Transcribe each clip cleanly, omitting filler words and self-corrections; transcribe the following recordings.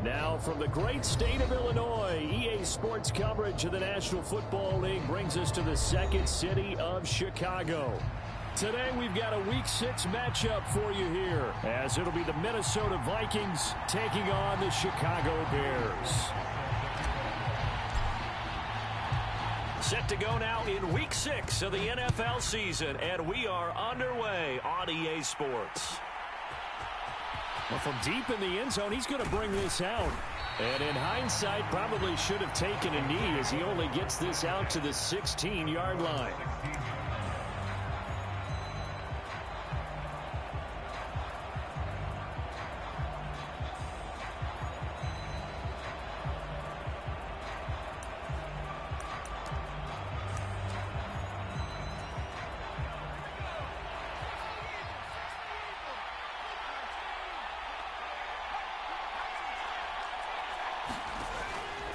Now from the great state of Illinois, EA Sports coverage of the National Football League brings us to the second city of Chicago. Today we've got a Week 6 matchup for you here, as it'll be the Minnesota Vikings taking on the Chicago Bears. Set to go now in Week 6 of the NFL season, and we are underway on EA Sports. Well, from deep in the end zone, he's going to bring this out. And in hindsight, probably should have taken a knee as he only gets this out to the 16-yard line.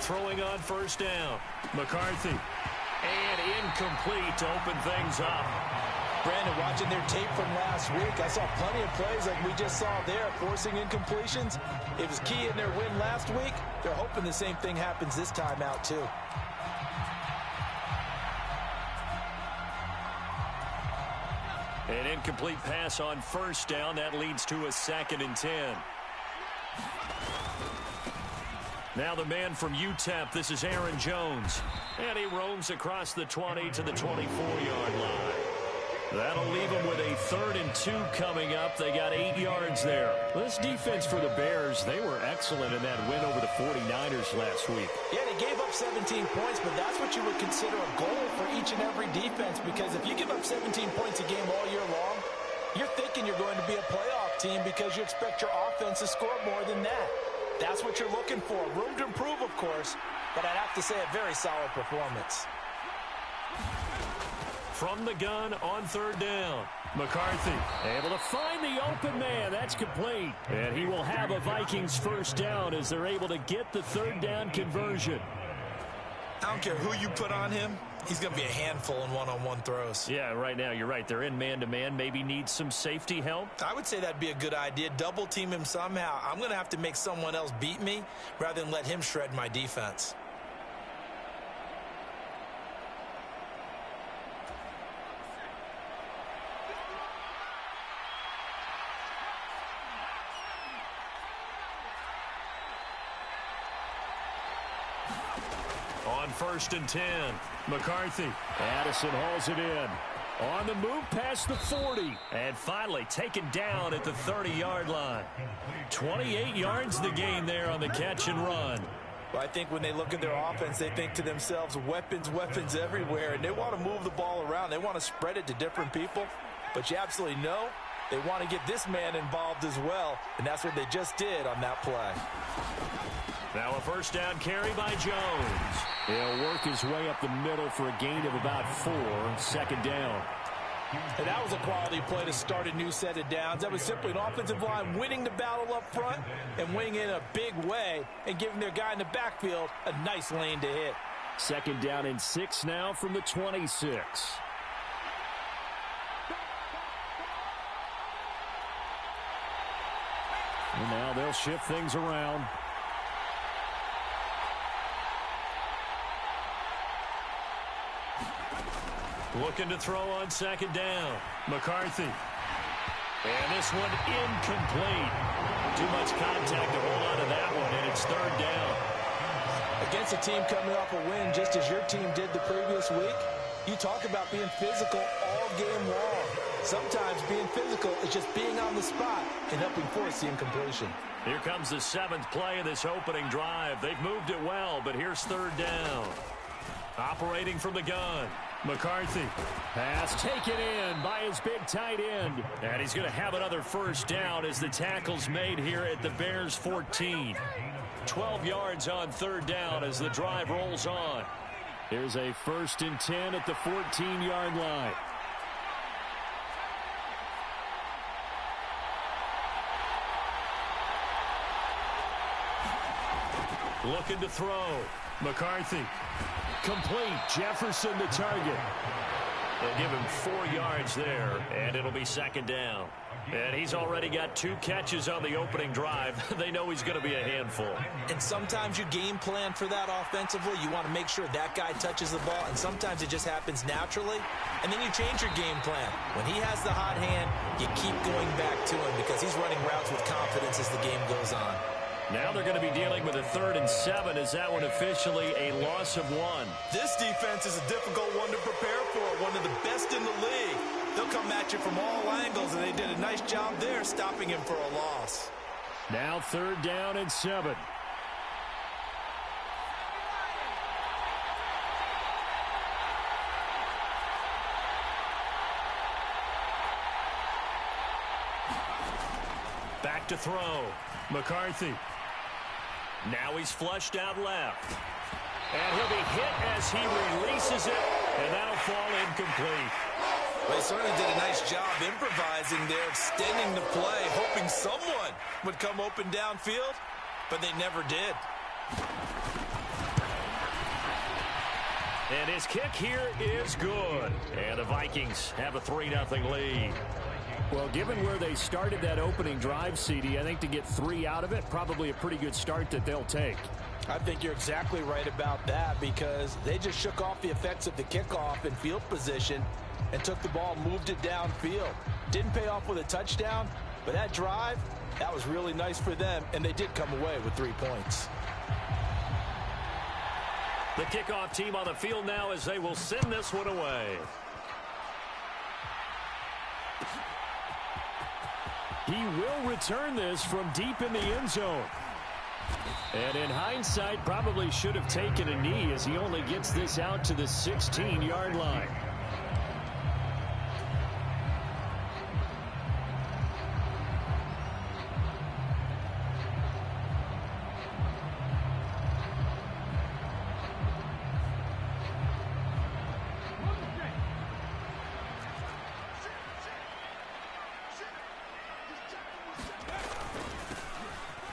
Throwing on first down. McCarthy. And incomplete to open things up. Brandon, watching their tape from last week, I saw plenty of plays like we just saw there, forcing incompletions. It was key in their win last week. They're hoping the same thing happens this time out, too. An incomplete pass on first down. That leads to a 2nd and 10. Now the man from UTEP, this is Aaron Jones. And he roams across the 20 to the 24-yard line. That'll leave him with a 3rd and 2 coming up. They got 8 yards there. This defense for the Bears, they were excellent in that win over the 49ers last week. Yeah, they gave up 17 points, but that's what you would consider a goal for each and every defense, because if you give up 17 points a game all year long, you're thinking you're going to be a playoff team because you expect your offense to score more than that. That's what you're looking for. Room to improve, of course, but I'd have to say a very solid performance. From the gun on 3rd down. McCarthy able to find the open man. That's complete. And he will have a Vikings first down as they're able to get the 3rd down conversion. I don't care who you put on him. He's going to be a handful in one-on-one throws. Yeah, right now, you're right. They're in man-to-man. Maybe needs some safety help. I would say that'd be a good idea. Double team him somehow. I'm going to have to make someone else beat me rather than let him shred my defense. On 1st and 10, McCarthy. Addison hauls it in. On the move past the 40. And finally taken down at the 30-yard line. 28 yards the gain there on the catch and run. Well, I think when they look at their offense, they think to themselves, weapons, weapons everywhere. And they want to move the ball around. They want to spread it to different people. But you absolutely know they want to get this man involved as well. And that's what they just did on that play. Now a first down carry by Jones. He'll work his way up the middle for a gain of about 4. 2nd down. And that was a quality play to start a new set of downs. That was simply an offensive line winning the battle up front and winning in a big way and giving their guy in the backfield a nice lane to hit. 2nd down and 6 now from the 26. And now they'll shift things around. Looking to throw on 2nd down. McCarthy. And this one incomplete. Too much contact to hold on to that one, and it's 3rd down. Against a team coming off a win just as your team did the previous week, you talk about being physical all game long. Sometimes being physical is just being on the spot and helping force the incompletion. Here comes the 7th play of this opening drive. They've moved it well, but here's 3rd down. Operating from the gun. McCarthy. Pass taken in by his big tight end. And he's going to have another first down as the tackle's made here at the Bears 14. 12 yards on 3rd down as the drive rolls on. Here's a 1st and 10 at the 14-yard line. Looking to throw. McCarthy. Complete. Jefferson the target. They'll give him 4 yards there, and it'll be second down. And he's already got 2 catches on the opening drive. They know he's going to be a handful. And sometimes you game plan for that offensively. You want to make sure that guy touches the ball, and sometimes it just happens naturally. And then you change your game plan. When he has the hot hand, you keep going back to him because he's running routes with confidence as the game goes on. Now they're going to be dealing with a 3rd and 7. Is that one officially a loss of 1? This defense is a difficult one to prepare for, one of the best in the league. They'll come at you from all angles, and they did a nice job there stopping him for a loss. Now 3rd down and 7. Back to throw. McCarthy. Now he's flushed out left. And he'll be hit as he releases it, and that'll fall incomplete. Well, he certainly did a nice job improvising there, extending the play, hoping someone would come open downfield, but they never did. And his kick here is good. And the Vikings have a 3-0 lead. Well, given where they started that opening drive, CD, I think to get 3 out of it, probably a pretty good start that they'll take. I think you're exactly right about that because they just shook off the effects of the kickoff in field position and took the ball, moved it downfield. Didn't pay off with a touchdown, but that drive, that was really nice for them, and they did come away with 3 points. The kickoff team on the field now as they will send this one away. He will return this from deep in the end zone. And in hindsight, probably should have taken a knee as he only gets this out to the 16-yard line.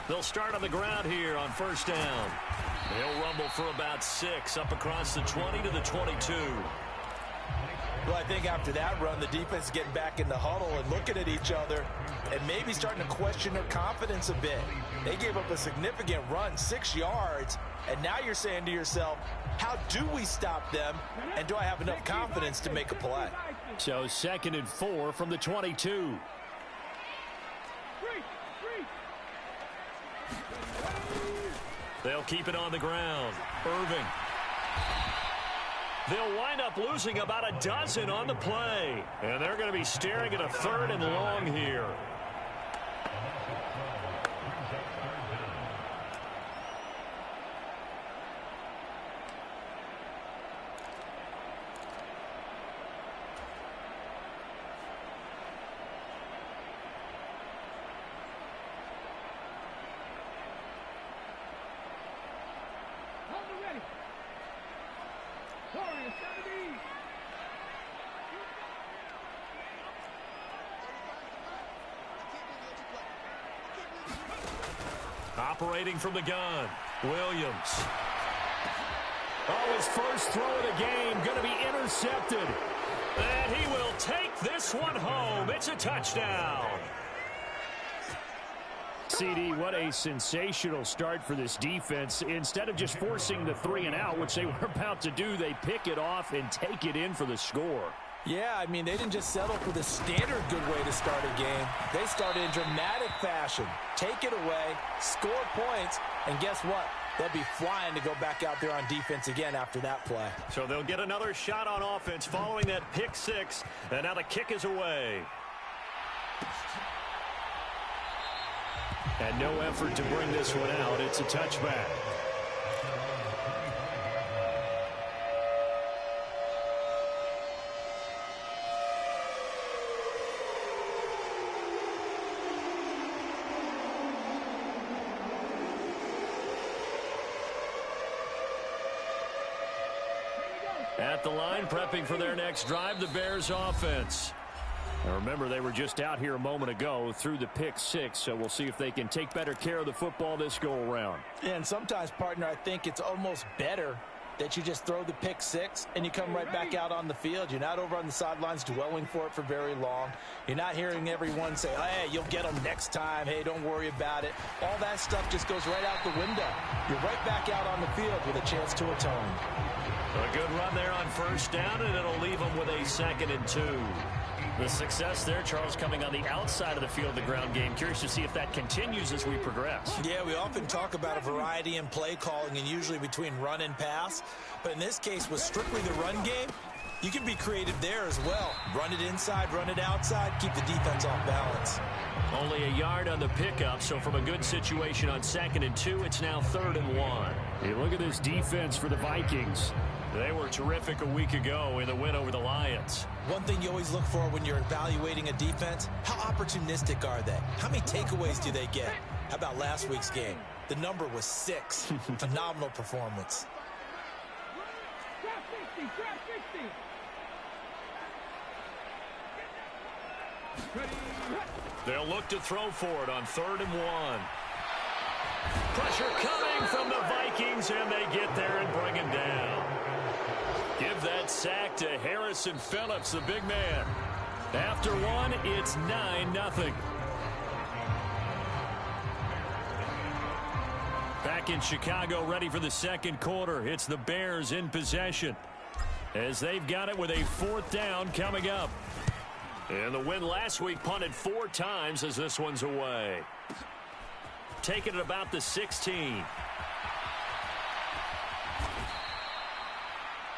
They'll start on the ground here on 1st down. They'll rumble for about 6 up across the 20 to the 22. Well, I think after that run, the defense is getting back in the huddle and looking at each other and maybe starting to question their confidence a bit. They gave up a significant run, 6 yards, and now you're saying to yourself, how do we stop them, and do I have enough confidence to make a play? So 2nd and 4 from the 22. They'll keep it on the ground. Irving. They'll wind up losing about a dozen on the play. And they're going to be staring at a 3rd and long here. Operating from the gun, Williams. Oh, his first throw of the game going to be intercepted. And he will take this one home. It's a touchdown. CD, what a sensational start for this defense. Instead of just forcing the 3 and out, which they were about to do, they pick it off and take it in for the score. Yeah, I mean, they didn't just settle for the standard good way to start a game. They started in dramatic fashion. Take it away, score points, and guess what? They'll be flying to go back out there on defense again after that play. So they'll get another shot on offense following that pick 6, and now the kick is away. And no effort to bring this one out. It's a touchback. At the line, prepping for their next drive, the Bears offense. Now remember, they were just out here a moment ago through the pick 6, so we'll see if they can take better care of the football this go-around. And sometimes, partner, I think it's almost better that you just throw the pick six and you come right back out on the field. You're not over on the sidelines dwelling for it for very long. You're not hearing everyone say, hey, you'll get them next time. Hey, don't worry about it. All that stuff just goes right out the window. You're right back out on the field with a chance to atone. A good run there on first down, and it'll leave them with a 2nd and 2. The success there, Charles, coming on the outside of the field, the ground game. Curious to see if that continues as we progress. Yeah, we often talk about a variety in play calling and usually between run and pass. But in this case, with strictly the run game, you can be creative there as well. Run it inside, run it outside, keep the defense off balance. Only a yard on the pickup, so from a good situation on 2nd and 2, it's now 3rd and 1. Hey, look at this defense for the Vikings. They were terrific a week ago in the win over the Lions. One thing you always look for when you're evaluating a defense, how opportunistic are they? How many takeaways do they get? How about last week's game? The number was 6. Phenomenal performance. They'll look to throw for it on 3rd and 1. Pressure coming from the Vikings, and they get there and bring him down. Give that sack to Harrison Phillips, the big man. After one, it's 9-0. Back in Chicago, ready for the second quarter. It's the Bears in possession, as they've got it with a 4th down coming up. And the win last week punted 4 times as this one's away. Taking it about the 16.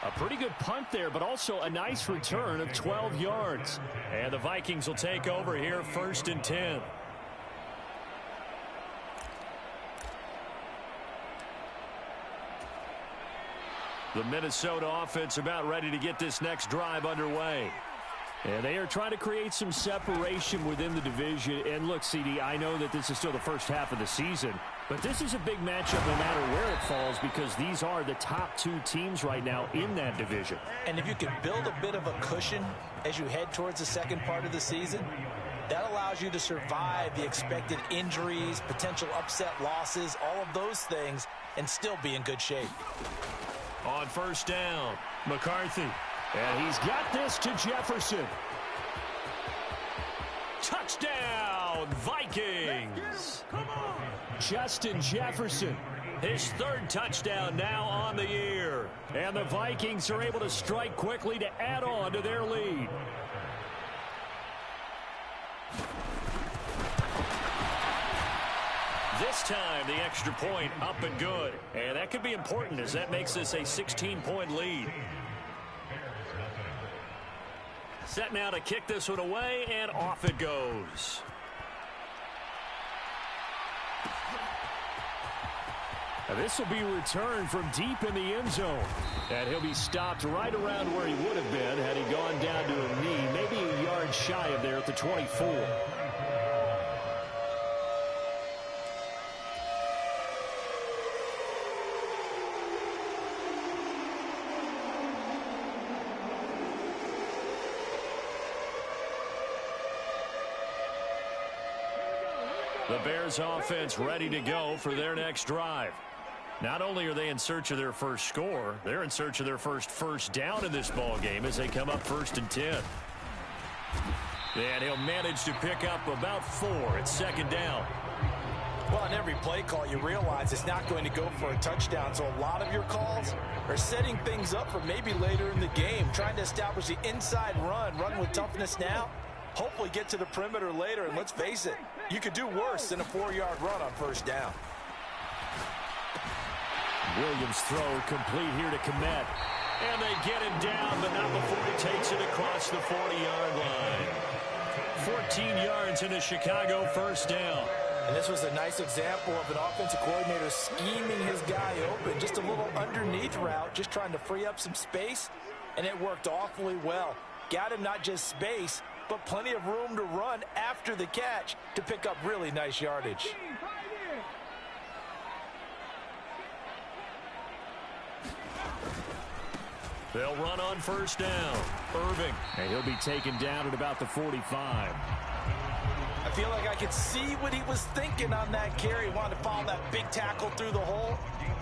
A pretty good punt there, but also a nice return of 12 yards. And the Vikings will take over here, 1st and 10. The Minnesota offense about ready to get this next drive underway. And they are trying to create some separation within the division. And look, CD, I know that this is still the first half of the season, but this is a big matchup no matter where it falls, because these are the top 2 teams right now in that division. And if you can build a bit of a cushion as you head towards the second part of the season, that allows you to survive the expected injuries, potential upset losses, all of those things, and still be in good shape. On first down, McCarthy. And he's got this to Jefferson. Touchdown, Vikings. Come on. Justin Jefferson. His 3rd touchdown now on the year. And the Vikings are able to strike quickly to add on to their lead. This time, the extra point up and good. And that could be important, as that makes this a 16-point lead. Set now to kick this one away, and off it goes. Now this will be returned from deep in the end zone. And he'll be stopped right around where he would have been had he gone down to a knee, maybe a yard shy of there at the 24. The Bears offense ready to go for their next drive. Not only are they in search of their first score, they're in search of their first down in this ball game as they come up 1st and 10. And he'll manage to pick up about 4 at 2nd down. Well, in every play call, you realize it's not going to go for a touchdown, so a lot of your calls are setting things up for maybe later in the game, trying to establish the inside run with toughness now, hopefully get to the perimeter later, and let's face it, you could do worse than a 4-yard run on first down. Williams' throw complete here to Kmet. And they get him down, but not before he takes it across the 40-yard line. 14 yards in a Chicago first down. And this was a nice example of an offensive coordinator scheming his guy open. Just a little underneath route, just trying to free up some space, and it worked awfully well. Got him not just space, but plenty of room to run after the catch to pick up really nice yardage. They'll run on first down. Irving. And he'll be taken down at about the 45. I feel like I could see what he was thinking on that carry. He wanted to follow that big tackle through the hole.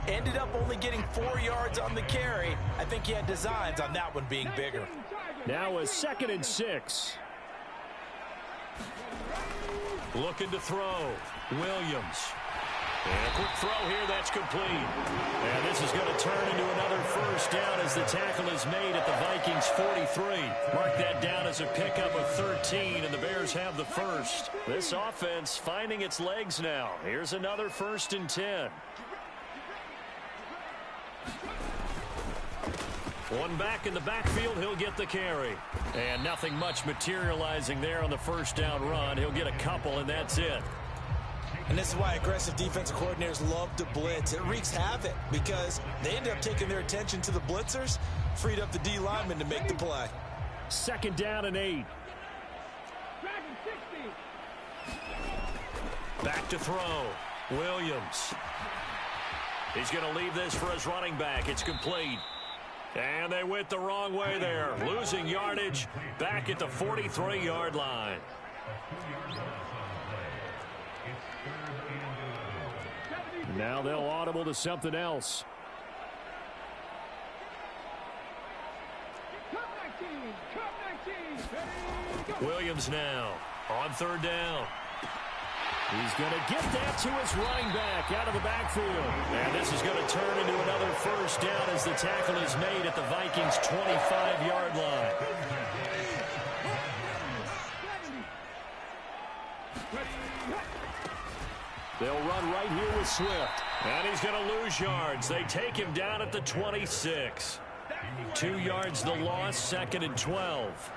Ended up only getting 4 yards on the carry. I think he had designs on that one being bigger. Now a 2nd and 6. Looking to throw. Williams. And a quick throw here, that's complete. And this is going to turn into another first down as the tackle is made at the Vikings 43. Mark that down as a pickup of 13, and the Bears have the first. This offense finding its legs now. Here's another 1st and 10. One back in the backfield, he'll get the carry. And nothing much materializing there on the first down run. He'll get a couple, and that's it. And this is why aggressive defensive coordinators love to blitz. It wreaks havoc because they end up taking their attention to the blitzers, freed up the D lineman to make the play. 2nd down and 8. Back to throw. Williams. He's going to leave this for his running back. It's complete. And they went the wrong way there. Losing yardage back at the 43-yard line. Now they'll audible to something else. Williams now on 3rd down. He's going to get that to his running back out of the backfield. And this is going to turn into another first down as the tackle is made at the Vikings 25-yard line. They'll run right here with Swift. And he's going to lose yards. They take him down at the 26. 2 yards the loss, 2nd and 12.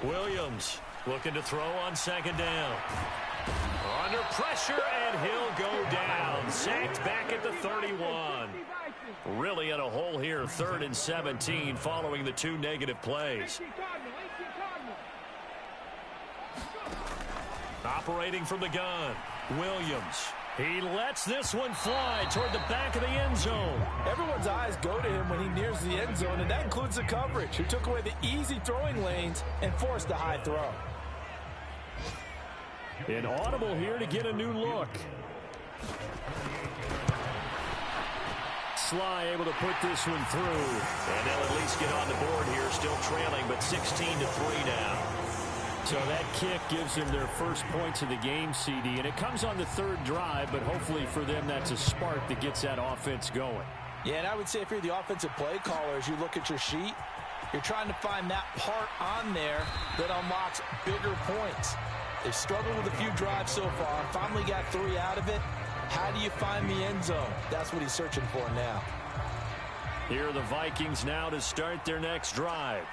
Williams looking to throw on 2nd down. Under pressure, and he'll go down. Sacked back at the 31. Really in a hole here, 3rd and 17 following the 2 negative plays. Operating from the gun, Williams. He lets this one fly toward the back of the end zone. Everyone's eyes go to him when he nears the end zone, and that includes the coverage, who took away the easy throwing lanes and forced the high throw. An audible here to get a new look. Sly able to put this one through. And they'll at least get on the board here, still trailing, but 16-3 now. So that kick gives them their first points of the game, CD, and it comes on the 3rd drive, but hopefully for them that's a spark that gets that offense going. Yeah, and I would say if you're the offensive play caller, as you look at your sheet, you're trying to find that part on there that unlocks bigger points. They've struggled with a few drives so far, finally got 3 out of it. How do you find the end zone? That's what he's searching for now. Here are the Vikings now to start their next drive.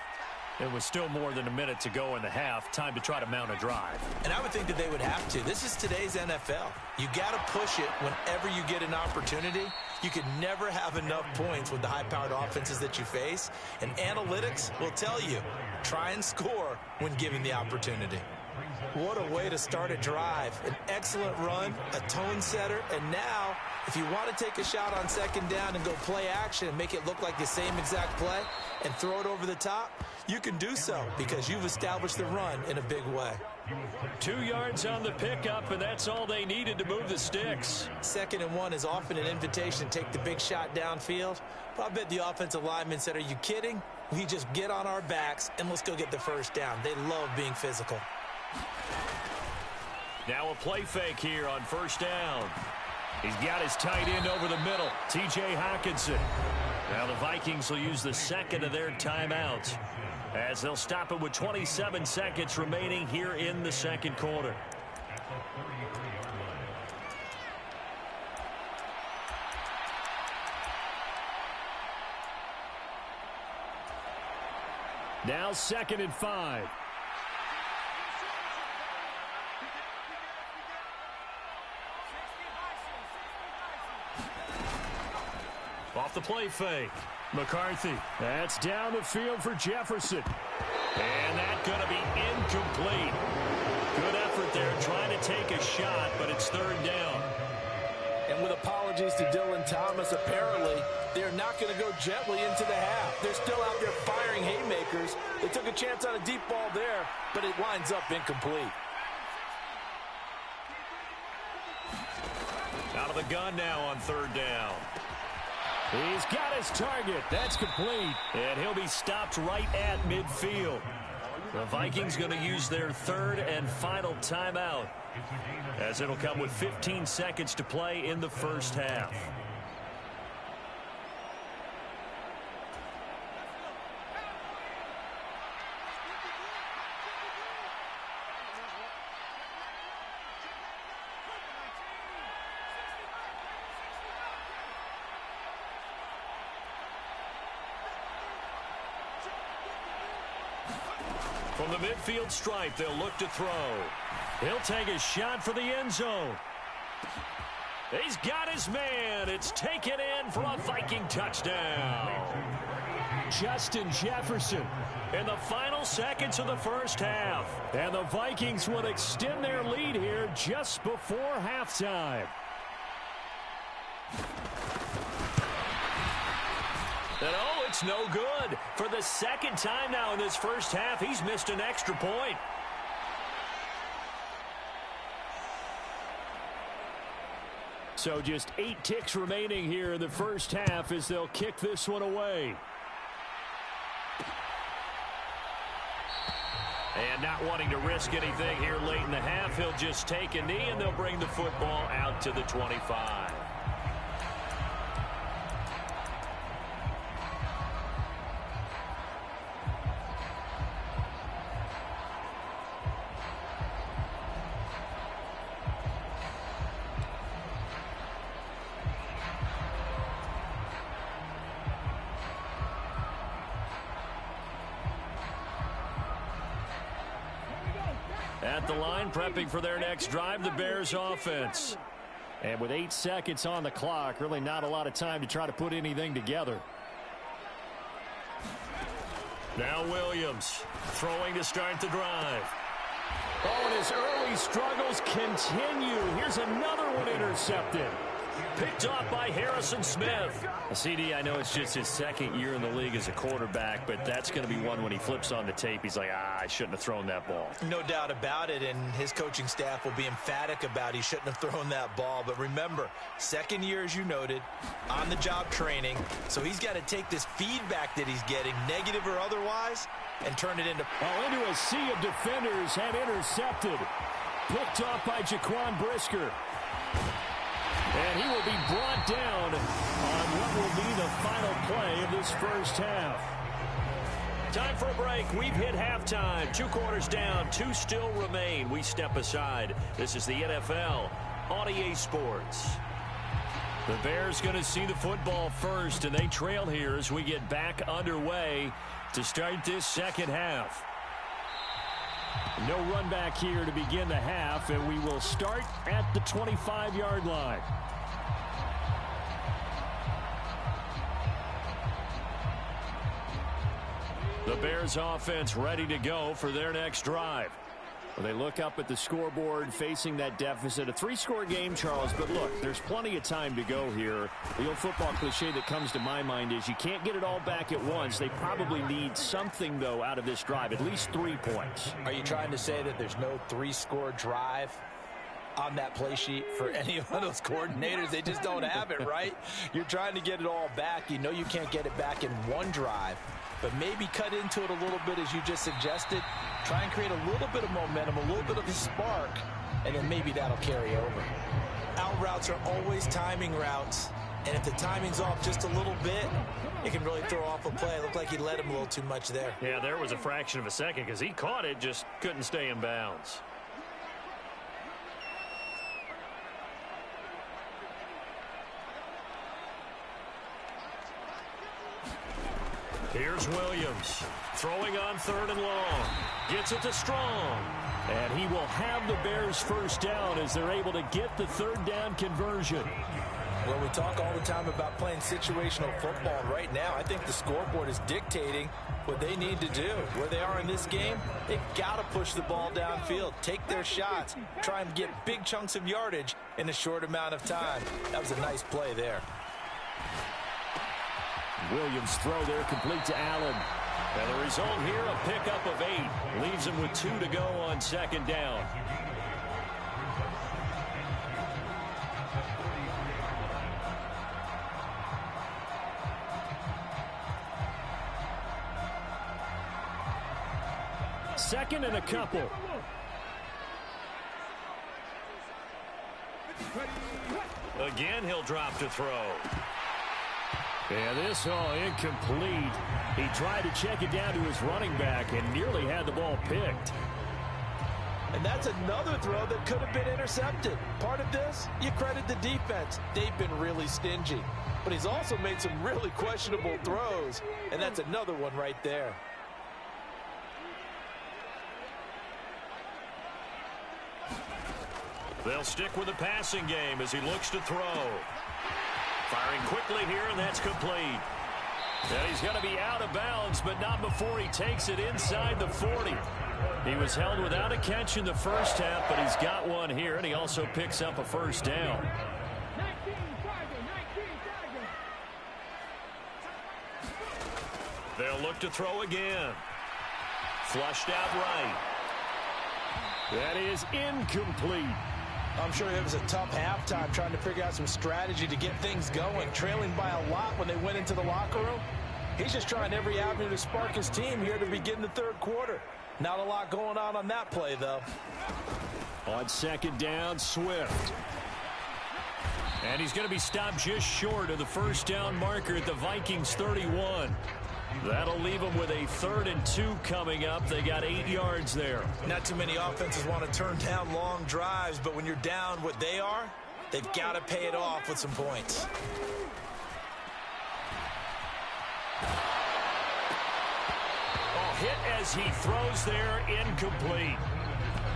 It was still more than a minute to go in the half. Time to try to mount a drive. And I would think that they would have to. This is today's NFL. You got to push it whenever you get an opportunity. You could never have enough points with the high-powered offenses that you face. And analytics will tell you, try and score when given the opportunity. What a way to start a drive. An excellent run, a tone setter, and now if you want to take a shot on 2nd down and go play action and make it look like the same exact play and throw it over the top, you can do so because you've established the run in a big way. 2 yards on the pickup, and that's all they needed to move the sticks. 2nd and 1 is often an invitation to take the big shot downfield. But I bet the offensive linemen said, are you kidding? We just get on our backs and let's go get the first down. They love being physical. Now a play fake here on 1st down. He's got his tight end over the middle, T.J. Hockenson. Now the Vikings will use the 2nd of their timeouts as they'll stop it with 27 seconds remaining here in the 2nd quarter. Now 2nd and 5. Off the play fake. McCarthy. That's down the field for Jefferson. And that's going to be incomplete. Good effort there trying to take a shot, but it's 3rd down. And with apologies to Dylan Thomas, apparently they're not going to go gently into the half. They're still out there firing haymakers. They took a chance on a deep ball there, but it winds up incomplete. Out of the gun now on 3rd down. He's got his target. That's complete. And he'll be stopped right at midfield. The Vikings going to use their 3rd and final timeout, as it'll come with 15 seconds to play in the first half. From the midfield stripe, they'll look to throw. He'll take a shot for the end zone. He's got his man. It's taken in for a Viking touchdown. Justin Jefferson In the final seconds of the first half. And the Vikings will extend their lead here just before halftime. And oh, it's no good. For the 2nd time now in this first half, he's missed an extra point. So just 8 ticks remaining here in the first half as they'll kick this one away. And not wanting to risk anything here late in the half, he'll just take a knee and they'll bring the football out to the 25. At the line, prepping for their next drive, the Bears offense. And with 8 seconds on the clock, really not a lot of time to try to put anything together. Now Williams throwing to start the drive. Oh, and his early struggles continue. Here's another one intercepted. Picked off by Harrison Smith. CD, I know it's just his 2nd year in the league as a quarterback, but that's going to be one when he flips on the tape. He's like, I shouldn't have thrown that ball. No doubt about it, and his coaching staff will be emphatic about he shouldn't have thrown that ball. But remember, 2nd year, as you noted, on-the-job training. So he's got to take this feedback that he's getting, negative or otherwise, and turn it into a sea of defenders and intercepted. Picked off by Jaquan Brisker. And he will be brought down on what will be the final play of this first half. Time for a break. We've hit halftime. 2 quarters down, 2 still remain. We step aside. This is the NFL on EA Sports. The Bears going to see the football first, and they trail here as we get back underway to start this second half. No run back here to begin the half, and we will start at the 25-yard line. The Bears offense ready to go for their next drive. Well, they look up at the scoreboard facing that deficit. A 3-score game, Charles, but look, there's plenty of time to go here. The old football cliche that comes to my mind is you can't get it all back at once. They probably need something, though, out of this drive, at least 3 points. Are you trying to say that there's no 3-score drive on that play sheet for any of those coordinators? They just don't have it, right? You're trying to get it all back. You know you can't get it back in one drive, but maybe cut into it a little bit as you just suggested. Try and create a little bit of momentum, a little bit of a spark, and then maybe that'll carry over. Out routes are always timing routes, and if the timing's off just a little bit, it can really throw off a play. It looked like he let him a little too much there. Yeah, there was a fraction of a second because he caught it, just couldn't stay in bounds. Here's Williams. Throwing on 3rd and long. Gets it to Strong. And he will have the Bears first down as they're able to get the 3rd down conversion. Well, we talk all the time about playing situational football. And right now, I think the scoreboard is dictating what they need to do. Where they are in this game, they've got to push the ball downfield, take their shots, try and get big chunks of yardage in a short amount of time. That was a nice play there. Williams throw there complete to Allen. And the result here, a pickup of 8. Leaves him with 2 to go on 2nd down. Second and a couple. Again, he'll drop to throw. Yeah, this incomplete. He tried to check it down to his running back and nearly had the ball picked. And that's another throw that could have been intercepted. Part of this, you credit the defense. They've been really stingy. But he's also made some really questionable throws, and that's another one right there. They'll stick with the passing game as he looks to throw. Firing quickly here, and that's complete. And he's going to be out of bounds, but not before he takes it inside the 40. He was held without a catch in the first half, but he's got one here, and he also picks up a first down. They'll look to throw again. Flushed out right. That is incomplete. I'm sure it was a tough halftime trying to figure out some strategy to get things going, trailing by a lot when they went into the locker room. He's just trying every avenue to spark his team here to begin the 3rd quarter. Not a lot going on that play, though. On 2nd down, Swift. And he's going to be stopped just short of the first down marker at the Vikings 31. That'll leave them with a 3rd and 2 coming up. They got 8 yards there. Not too many offenses want to turn down long drives, but when you're down what they are, they've got to pay it off with some points. Hit as he throws there, incomplete.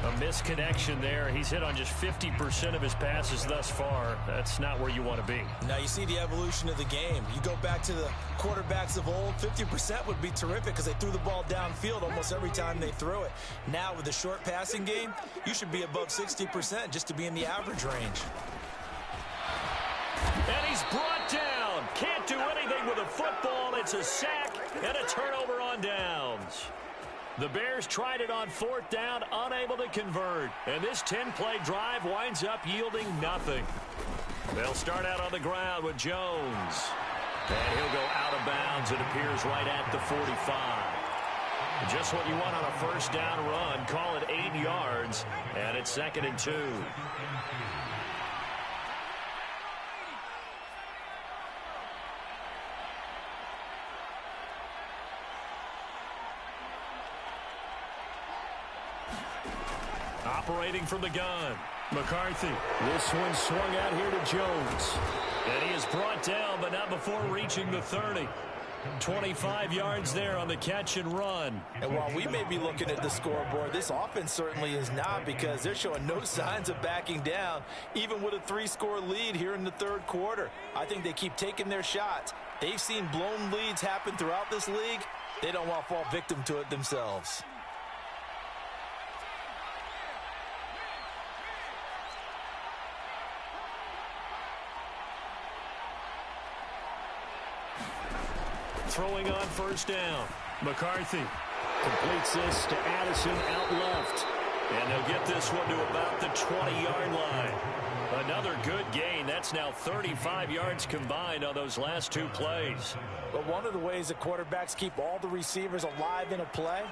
A misconnection there. He's hit on just 50% of his passes thus far. That's not where you want to be. Now you see the evolution of the game. You go back to the quarterbacks of old, 50% would be terrific because they threw the ball downfield almost every time they threw it. Now with the short passing game, you should be above 60% just to be in the average range. And he's brought down. Can't do anything with a football. It's a sack and a turnover on downs. The Bears tried it on 4th down, unable to convert. And this 10-play drive winds up yielding nothing. They'll start out on the ground with Jones. And he'll go out of bounds. It appears right at the 45. Just what you want on a first down run. Call it 8 yards. And it's 2nd and 2. Operating from the gun, McCarthy. This one swung out here to Jones. And he is brought down, but not before reaching the 30. 25 yards there on the catch and run. And while we may be looking at the scoreboard, this offense certainly is not, because they're showing no signs of backing down, even with a 3-score lead here in the 3rd quarter. I think they keep taking their shots. They've seen blown leads happen throughout this league. They don't want to fall victim to it themselves. Throwing on first down. McCarthy completes this to Addison out left. And they'll get this one to about the 20-yard line. Another good gain. That's now 35 yards combined on those last 2 plays. But one of the ways that quarterbacks keep all the receivers alive in a play,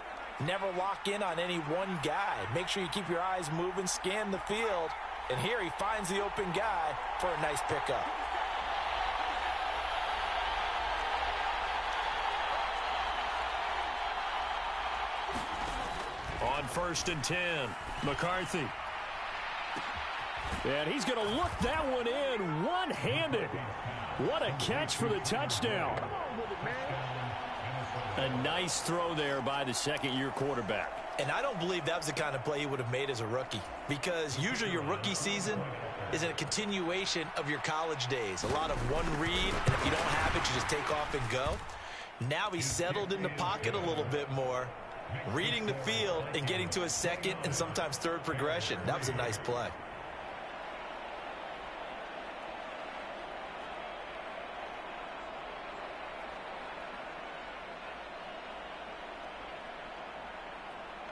never lock in on any one guy. Make sure you keep your eyes moving, scan the field. And here he finds the open guy for a nice pickup. On 1st and 10, McCarthy. And he's going to look that one in one-handed. What a catch for the touchdown. A nice throw there by the second-year quarterback. And I don't believe that was the kind of play he would have made as a rookie, because usually your rookie season is a continuation of your college days. A lot of one read, and if you don't have it, you just take off and go. Now he's settled in the pocket a little bit more, reading the field and getting to a second and sometimes third progression. That was a nice play.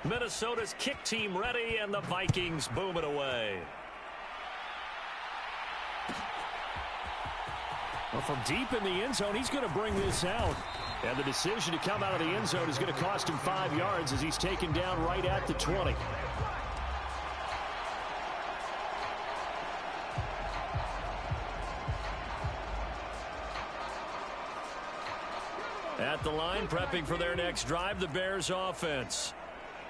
Minnesota's kick team ready, and the Vikings boom it away. Well, from deep in the end zone, he's going to bring this out. And the decision to come out of the end zone is going to cost him 5 yards as he's taken down right at the 20. At the line, prepping for their next drive, the Bears offense.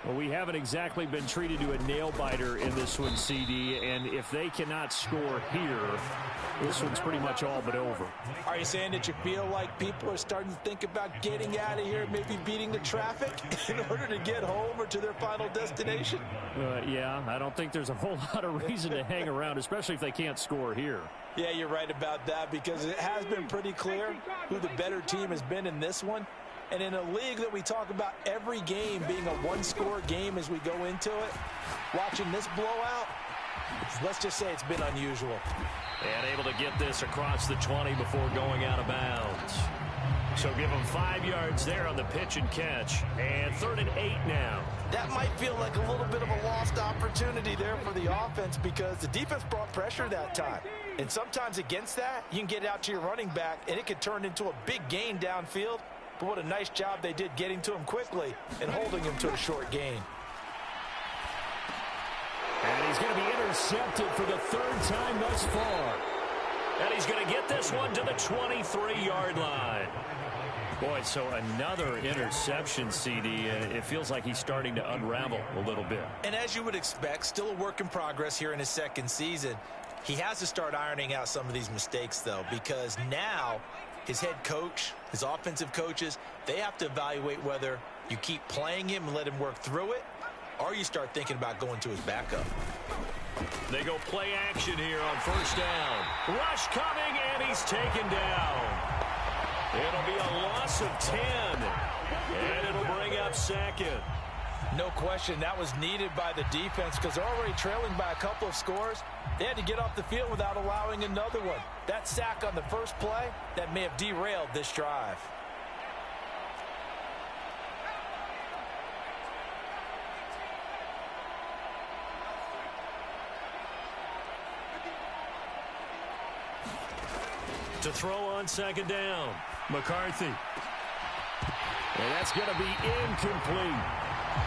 Well, we haven't exactly been treated to a nail-biter in this one, CD, and if they cannot score here, this one's pretty much all but over. Are you saying that you feel like people are starting to think about getting out of here, maybe beating the traffic in order to get home or to their final destination? Yeah, I don't think there's a whole lot of reason to hang around, especially if they can't score here. Yeah, you're right about that, because it has been pretty clear who the better team has been in this one. And in a league that we talk about every game being a one-score game as we go into it, watching this blowout, let's just say it's been unusual. And able to get this across the 20 before going out of bounds. So give them 5 yards there on the pitch and catch. And 3rd and 8 now. That might feel like a little bit of a lost opportunity there for the offense, because the defense brought pressure that time. And sometimes against that, you can get out to your running back, and it could turn into a big gain downfield. But what a nice job they did getting to him quickly and holding him to a short gain. And he's going to be intercepted for the 3rd time thus far. And he's going to get this one to the 23-yard line. Boy, so another interception, CD, and it feels like he's starting to unravel a little bit. And as you would expect, still a work in progress here in his second season. He has to start ironing out some of these mistakes, though, because now his head coach, his offensive coaches, they have to evaluate whether you keep playing him and let him work through it, or you start thinking about going to his backup. They go play action here on 1st down. Rush coming, and he's taken down. It'll be a loss of 10, and it'll bring up 2nd. No question, that was needed by the defense, because they're already trailing by a couple of scores. They had to get off the field without allowing another one. That sack on the first play, that may have derailed this drive. To throw on 2nd down, McCarthy. And that's going to be incomplete.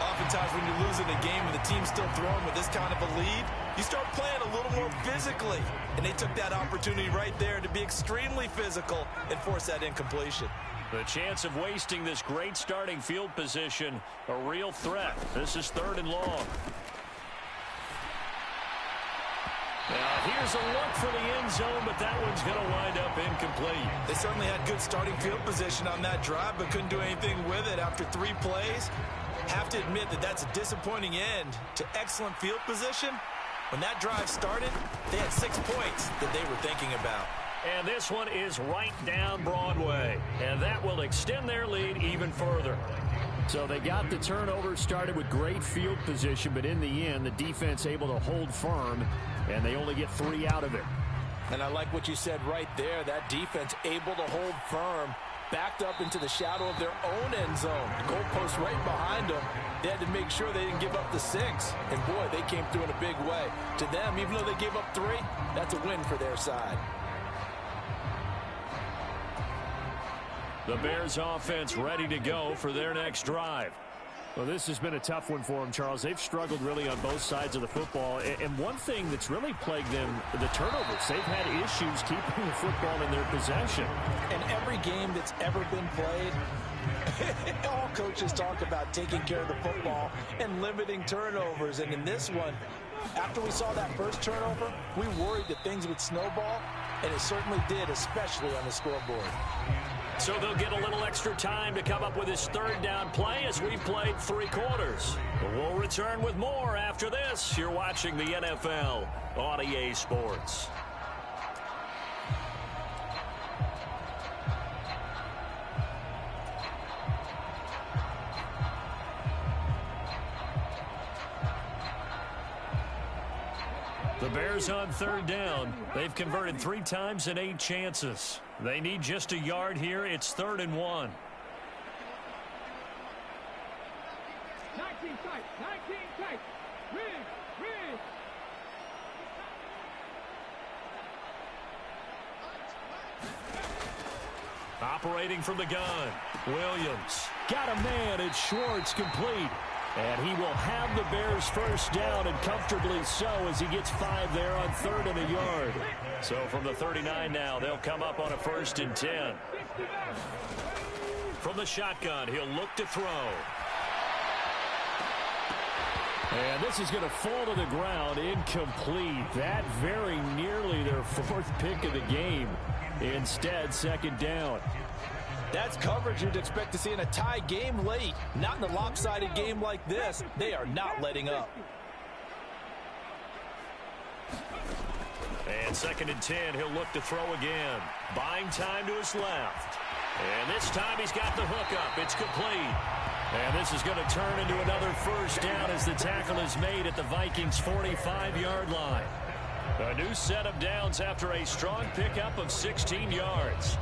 Oftentimes when you're losing a game and the team's still throwing with this kind of a lead, you start playing a little more physically. And they took that opportunity right there to be extremely physical and force that incompletion. The chance of wasting this great starting field position, a real threat. This is 3rd and long. Now here's a look for the end zone, but that one's going to wind up incomplete. They certainly had good starting field position on that drive, but couldn't do anything with it after 3 plays. Have to admit that that's a disappointing end to excellent field position. When that drive started, they had 6 points that they were thinking about. And this one is right down Broadway. And that will extend their lead even further. So they got the turnover started with great field position, but in the end, the defense able to hold firm, and they only get 3 out of it. And I like what you said right there. That defense able to hold firm, backed up into the shadow of their own end zone. The goalpost right behind them. They had to make sure they didn't give up the 6. And, boy, they came through in a big way. To them, even though they gave up 3, that's a win for their side. The Bears offense ready to go for their next drive. Well, this has been a tough one for them, Charles. They've struggled really on both sides of the football. And one thing that's really plagued them, the turnovers. They've had issues keeping the football in their possession. In every game that's ever been played, all coaches talk about taking care of the football and limiting turnovers. And in this one, after we saw that first turnover, we worried that things would snowball. and it certainly did, especially on the scoreboard. So they'll get a little extra time to come up with his third down play as we played 3 quarters. We'll return with more after this. You're watching the NFL on EA Sports. The Bears on third down. They've converted 3 times in 8 chances. They need just a yard here. It's 3rd and 1. 19 tight. Win. Operating from the gun. Williams. Got a man. It's Schwartz, complete. And he will have the Bears first down, and comfortably so, as he gets 5 there on 3rd and a yard. So from the 39 now, they'll come up on a 1st and 10. From the shotgun, he'll look to throw. And this is going to fall to the ground, incomplete. That very nearly their 4th pick of the game. Instead, 2nd down. That's coverage you'd expect to see in a tie game late. Not in a lopsided game like this. They are not letting up. And 2nd and 10, he'll look to throw again. Buying time to his left. And this time he's got the hook up. It's complete. And this is going to turn into another first down as the tackle is made at the Vikings' 45-yard line. A new set of downs after a strong pickup of 16 yards.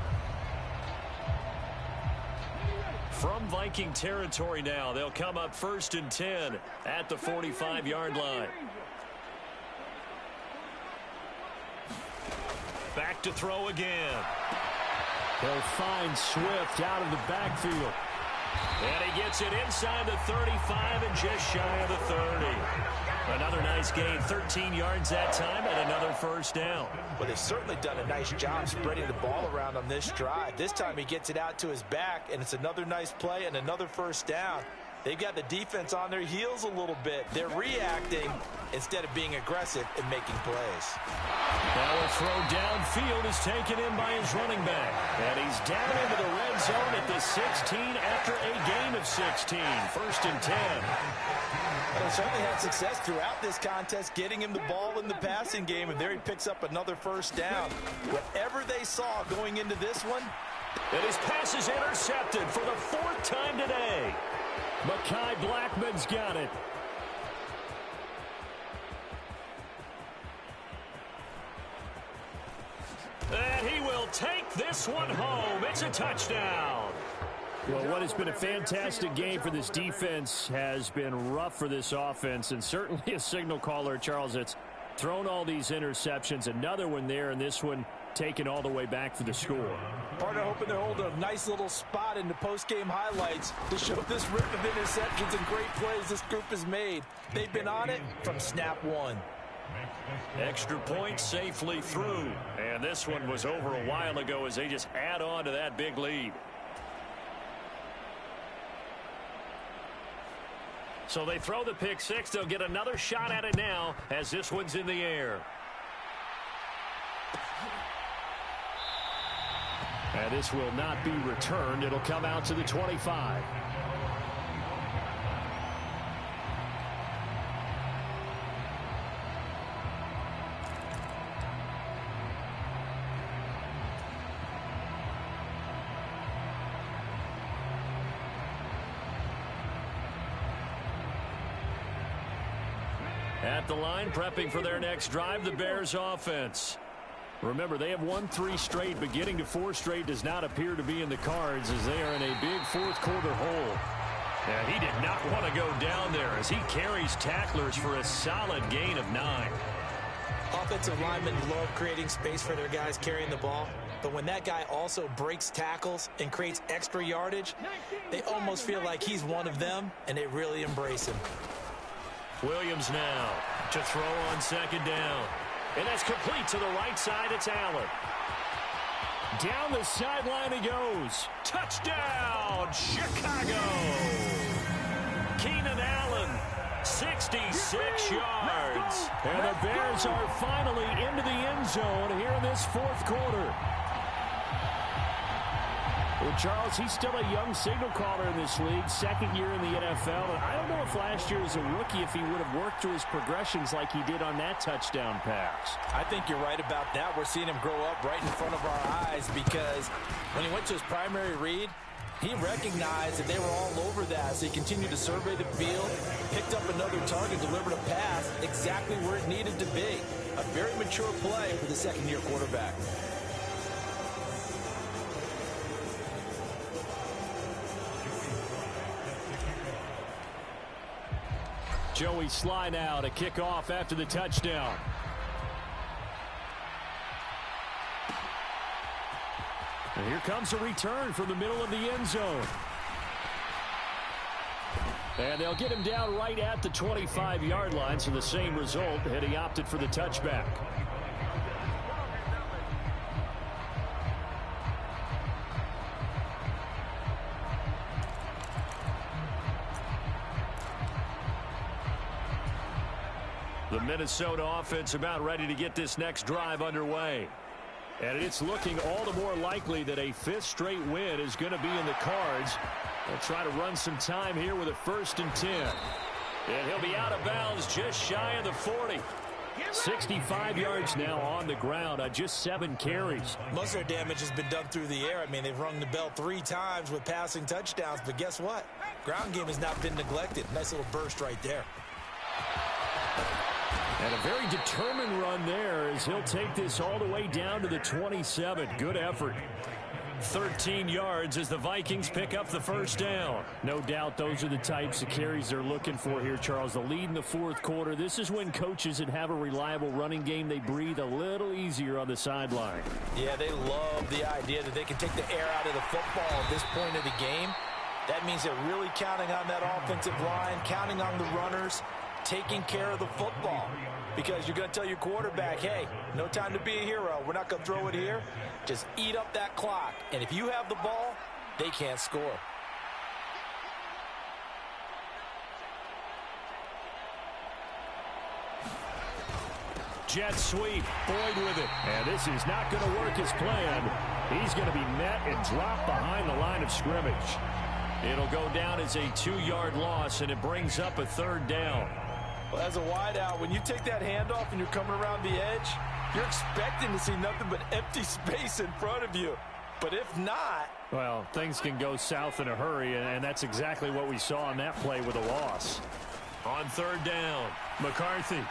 From Viking territory now, they'll come up 1st and 10 at the 45-yard line. Back to throw again. He'll find Swift out of the backfield. And he gets it inside the 35 and just shy of the 30. Another nice gain, 13 yards that time, and another first down. Well, they've certainly done a nice job spreading the ball around on this drive. This time he gets it out to his back, and it's another nice play and another first down. They've got the defense on their heels a little bit. They're reacting instead of being aggressive and making plays. Now a throw downfield is taken in by his running back. And he's down into the red zone at the 16 after a gain of 16. 1st and 10. They certainly had success throughout this contest, getting him the ball in the passing game, and there he picks up another first down. Whatever they saw going into this one. And his pass is intercepted for the 4th time today. Mekhi Blackmon's got it. And he will take this one home. It's a touchdown. Well, what has been a fantastic game for this defense has been rough for this offense, and certainly a signal caller, Charles, that's thrown all these interceptions. Another one there, and this one taken all the way back for the score. Partner hoping they're holding a nice little spot in the post-game highlights to show this rip of interceptions and great plays this group has made. They've been on it from snap 1. Extra point safely through. And this one was over a while ago as they just add on to that big lead. So they throw the pick six. They'll get another shot at it now as this one's in the air. And this will not be returned. It'll come out to the 25. At the line, prepping for their next drive, the Bears offense. Remember, they have won 3 straight, but getting to 4 straight does not appear to be in the cards as they are in a big fourth-quarter hole. And he did not want to go down there as he carries tacklers for a solid gain of 9. Offensive linemen love creating space for their guys carrying the ball, but when that guy also breaks tackles and creates extra yardage, they almost feel like he's one of them, and they really embrace him. Williams now to throw on 2nd down. And that's complete to the right side. It's Allen. Down the sideline he goes. Touchdown, Chicago. Keenan Allen, 66 yards. And the Bears are finally into the end zone here in this fourth quarter. Well, Charles, he's still a young signal caller in this league, second year in the NFL. And I don't know if last year as a rookie if he would have worked through his progressions like he did on that touchdown pass. I think you're right about that. We're seeing him grow up right in front of our eyes because when he went to his primary read, he recognized that they were all over that, so he continued to survey the field, picked up another target, delivered a pass exactly where it needed to be. A very mature play for the second-year quarterback. Joey Sly now to kick off after the touchdown. And here comes a return from the middle of the end zone. And they'll get him down right at the 25-yard line, so the same result, and he opted for the touchback. The Minnesota offense about ready to get this next drive underway. And it's looking all the more likely that a fifth straight win is going to be in the cards. They'll try to run some time here with a 1st and 10. And he'll be out of bounds just shy of the 40. 65 yards now on the ground on just 7 carries. Most of their damage has been done through the air. I mean, they've rung the bell 3 times with passing touchdowns. But guess what? Ground game has not been neglected. Nice little burst right there. And a very determined run there as he'll take this all the way down to the 27. Good effort. 13 yards as the Vikings pick up the first down. No doubt those are the types of carries they're looking for here, Charles. The lead in the fourth quarter. This is when coaches that have a reliable running game, they breathe a little easier on the sideline. Yeah, they love the idea that they can take the air out of the football at this point of the game. That means they're really counting on that offensive line, counting on the runners, taking care of the football. Because you're going to tell your quarterback, hey, no time to be a hero. We're not going to throw it here. Just eat up that clock. And if you have the ball, they can't score. Jet sweep, Boyd with it. And this is not going to work as planned. He's going to be met and dropped behind the line of scrimmage. It'll go down as a 2-yard loss, and it brings up a 3rd down. Well, as a wideout, when you take that handoff and you're coming around the edge, you're expecting to see nothing but empty space in front of you. But if not... Well, things can go south in a hurry, and that's exactly what we saw on that play with a loss. On 3rd down, McCarthy.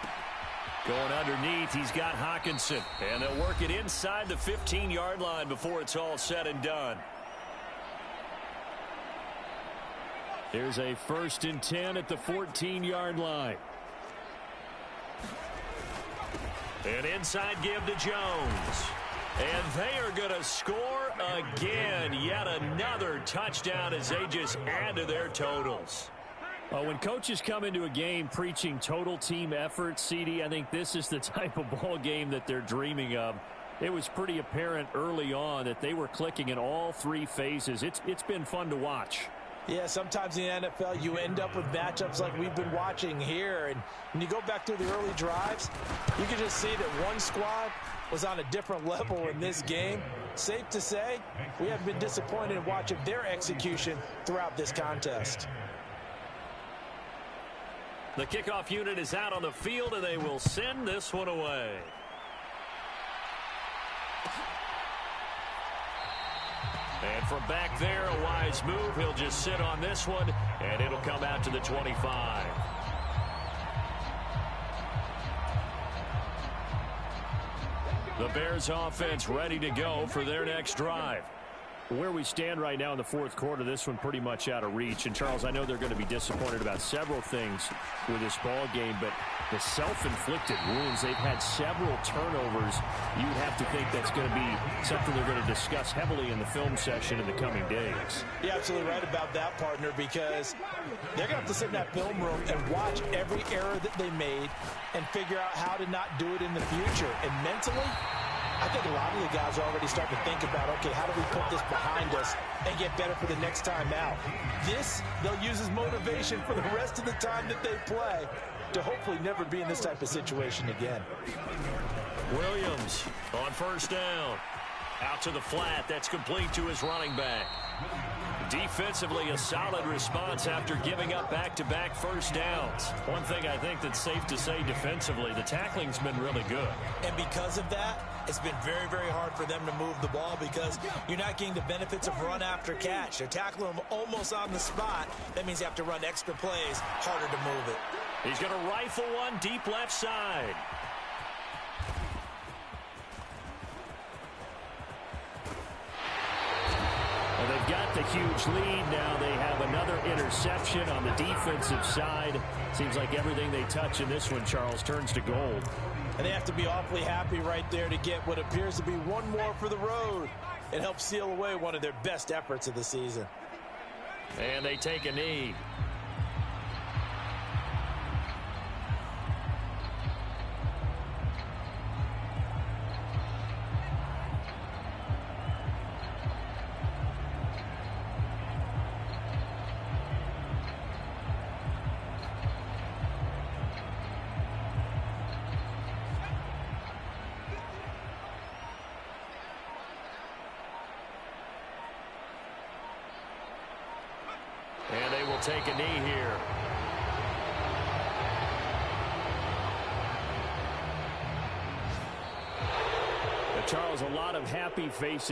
Going underneath, he's got Hockenson. And they'll work it inside the 15-yard line before it's all said and done. There's a 1st and 10 at the 14-yard line. An inside give to Jones. And they are going to score again. Yet another touchdown as they just add to their totals. Well, when coaches come into a game preaching total team effort, CD, I think this is the type of ball game that they're dreaming of. It was pretty apparent early on that they were clicking in all 3 phases. It's been fun to watch. Yeah, sometimes in the NFL you end up with matchups like we've been watching here. And when you go back to the early drives, you can just see that one squad was on a different level in this game. Safe to say, we haven't been disappointed in watching their execution throughout this contest. The kickoff unit is out on the field, and they will send this one away. And from back there, a wise move. He'll just sit on this one, and it'll come out to the 25. The Bears offense ready to go for their next drive. Where we stand right now in the fourth quarter, this one pretty much out of reach. And, Charles, I know they're going to be disappointed about several things with this ball game, but the self-inflicted wounds, they've had several turnovers. You'd have to think that's going to be something they're going to discuss heavily in the film session in the coming days. You're absolutely right about that, partner, because they're going to have to sit in that film room and watch every error that they made and figure out how to not do it in the future. And mentally, I think a lot of the guys are already starting to think about, okay, how do we put this behind us and get better for the next time out? This, they'll use as motivation for the rest of the time that they play to hopefully never be in this type of situation again. Williams on first down. Out to the flat. That's complete to his running back. Defensively, a solid response after giving up back-to-back first downs. One thing I think that's safe to say defensively, the tackling's been really good. And because of that, it's been very, very hard for them to move the ball because you're not getting the benefits of run after catch. They're tackling them almost on the spot. That means you have to run extra plays, harder to move it. He's going to rifle one deep left side. Well, they've got the huge lead. Now they have another interception on the defensive side. Seems like everything they touch in this one, Charles, turns to gold. And they have to be awfully happy right there to get what appears to be one more for the road. It helps seal away one of their best efforts of the season. And they take a knee. And they will take a knee here. Charles, a lot of happy faces.